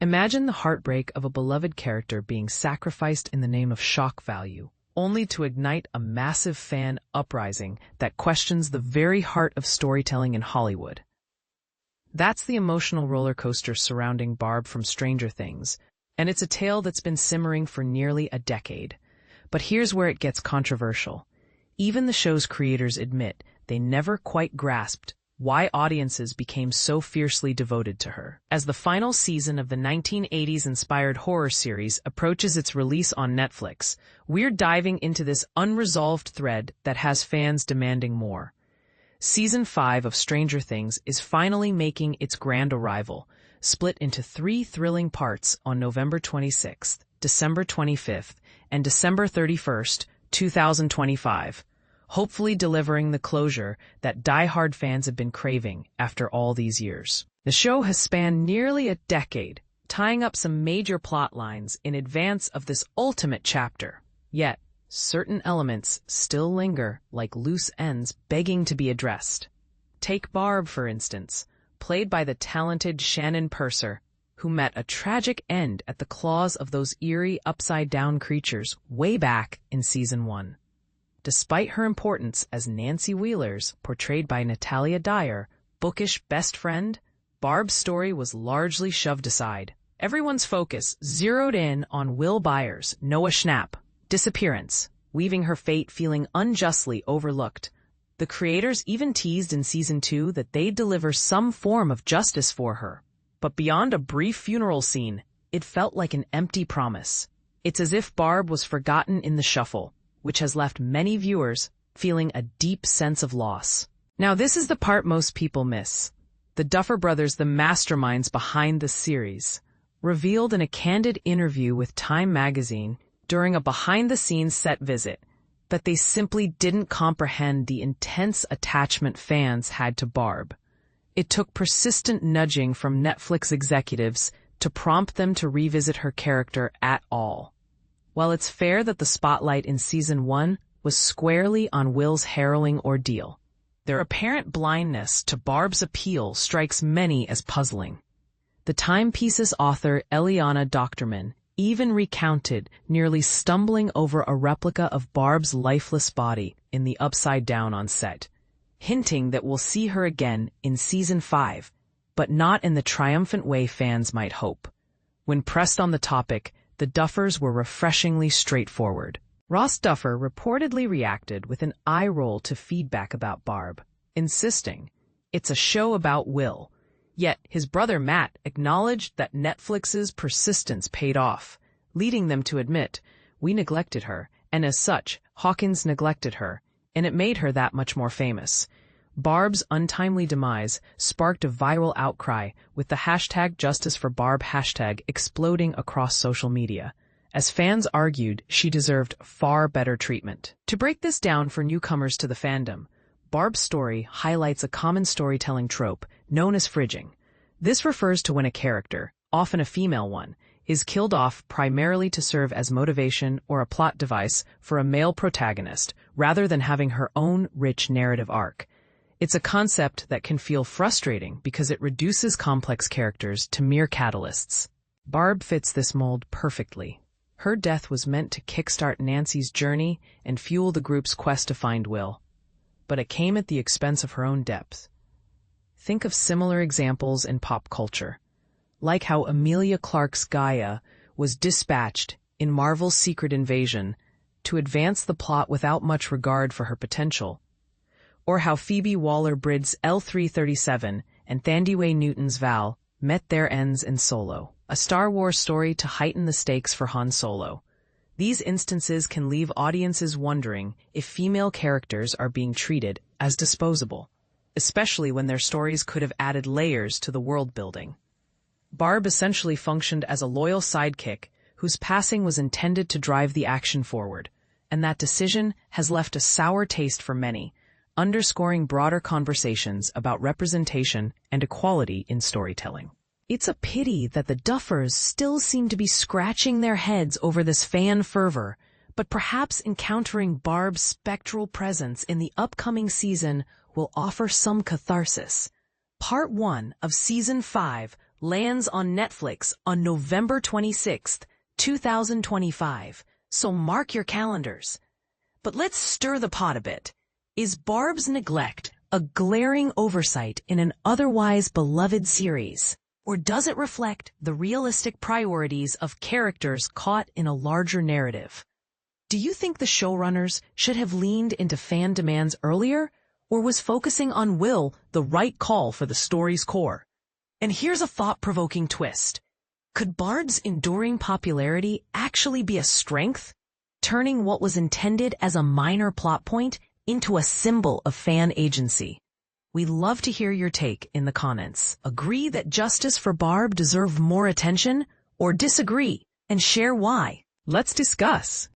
Imagine the heartbreak of a beloved character being sacrificed in the name of shock value, only to ignite a massive fan uprising that questions the very heart of storytelling in Hollywood. That's the emotional roller coaster surrounding Barb from Stranger Things, and it's a tale that's been simmering for nearly a decade. But here's where it gets controversial. Even the show's creators admit they never quite grasped why audiences became so fiercely devoted to her. As the final season of the 1980s-inspired horror series approaches its release on Netflix, we're diving into this unresolved thread that has fans demanding more. Season 5 of Stranger Things is finally making its grand arrival, split into 3 thrilling parts on November 26th, December 25th, and December 31st, 2025. Hopefully delivering the closure that die-hard fans have been craving after all these years. The show has spanned nearly a decade, tying up some major plot lines in advance of this ultimate chapter. Yet, certain elements still linger like loose ends begging to be addressed. Take Barb, for instance, played by the talented Shannon Purser, who met a tragic end at the claws of those eerie upside-down creatures way back in Season 1. Despite her importance as Nancy Wheeler's, portrayed by Natalia Dyer, bookish best friend, Barb's story was largely shoved aside. Everyone's focus zeroed in on Will Byers' Noah Schnapp disappearance, leaving her fate feeling unjustly overlooked. The creators even teased in Season 2 that they'd deliver some form of justice for her. But beyond a brief funeral scene, it felt like an empty promise. It's as if Barb was forgotten in the shuffle, which has left many viewers feeling a deep sense of loss. Now, this is the part most people miss. The Duffer brothers, the masterminds behind the series, revealed in a candid interview with Time magazine during a behind-the-scenes set visit that they simply didn't comprehend the intense attachment fans had to Barb. It took persistent nudging from Netflix executives to prompt them to revisit her character at all. While it's fair that the spotlight in Season 1 was squarely on Will's harrowing ordeal, their apparent blindness to Barb's appeal strikes many as puzzling. The Timepiece's author Eliana Doctorman even recounted nearly stumbling over a replica of Barb's lifeless body in the Upside Down on set, hinting that we'll see her again in Season 5, but not in the triumphant way fans might hope. When pressed on the topic, the Duffers were refreshingly straightforward. Ross Duffer reportedly reacted with an eye roll to feedback about Barb, insisting, "It's a show about Will." Yet his brother Matt acknowledged that Netflix's persistence paid off, leading them to admit, "We neglected her, and as such, Hawkins neglected her, and it made her that much more famous." Barb's untimely demise sparked a viral outcry, with the hashtag #JusticeForBarb hashtag exploding across social media, as fans argued she deserved far better treatment. To break this down for newcomers to the fandom, Barb's story highlights a common storytelling trope known as fridging. This refers to when a character, often a female one, is killed off primarily to serve as motivation or a plot device for a male protagonist, rather than having her own rich narrative arc. It's a concept that can feel frustrating because it reduces complex characters to mere catalysts. Barb fits this mold perfectly. Her death was meant to kickstart Nancy's journey and fuel the group's quest to find Will, but it came at the expense of her own depth. Think of similar examples in pop culture, like how Emilia Clarke's Gaia was dispatched in Marvel's Secret Invasion to advance the plot without much regard for her potential, or how Phoebe Waller-Bridge's L337 and Thandie Newton's Val met their ends in Solo, a Star Wars story to heighten the stakes for Han Solo. These instances can leave audiences wondering if female characters are being treated as disposable, especially when their stories could have added layers to the world building. Barb essentially functioned as a loyal sidekick whose passing was intended to drive the action forward, and that decision has left a sour taste for many, underscoring broader conversations about representation and equality in storytelling. It's a pity that the Duffers still seem to be scratching their heads over this fan fervor, but perhaps encountering Barb's spectral presence in the upcoming season will offer some catharsis. Part 1 of Season 5 lands on Netflix on November 26th, 2025, so mark your calendars. But let's stir the pot a bit. Is Barb's neglect a glaring oversight in an otherwise beloved series? Or does it reflect the realistic priorities of characters caught in a larger narrative? Do you think the showrunners should have leaned into fan demands earlier, or was focusing on Will the right call for the story's core? And here's a thought-provoking twist. Could Barb's enduring popularity actually be a strength, turning what was intended as a minor plot point into a symbol of fan agency? We'd love to hear your take in the comments. Agree that justice for Barb deserved more attention, or disagree and share why? Let's discuss.